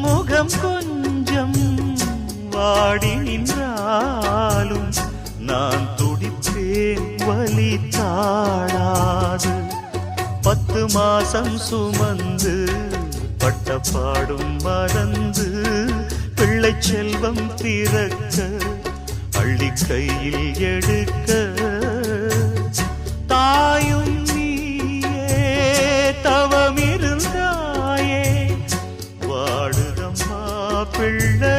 முகம் கொஞ்சம் வாடி நின்றாலும் நான் துடிப்பேன் வலி தாழாது. 10 மாசம் சுமந்து பட்ட பாடும் மறந்து பிள்ளை செல்வம் பிறக்க அள்ளி கையில் எடுக்க தாயும் நீயே தவமிருந்தாயே வாடுதம்மா பிள்ளை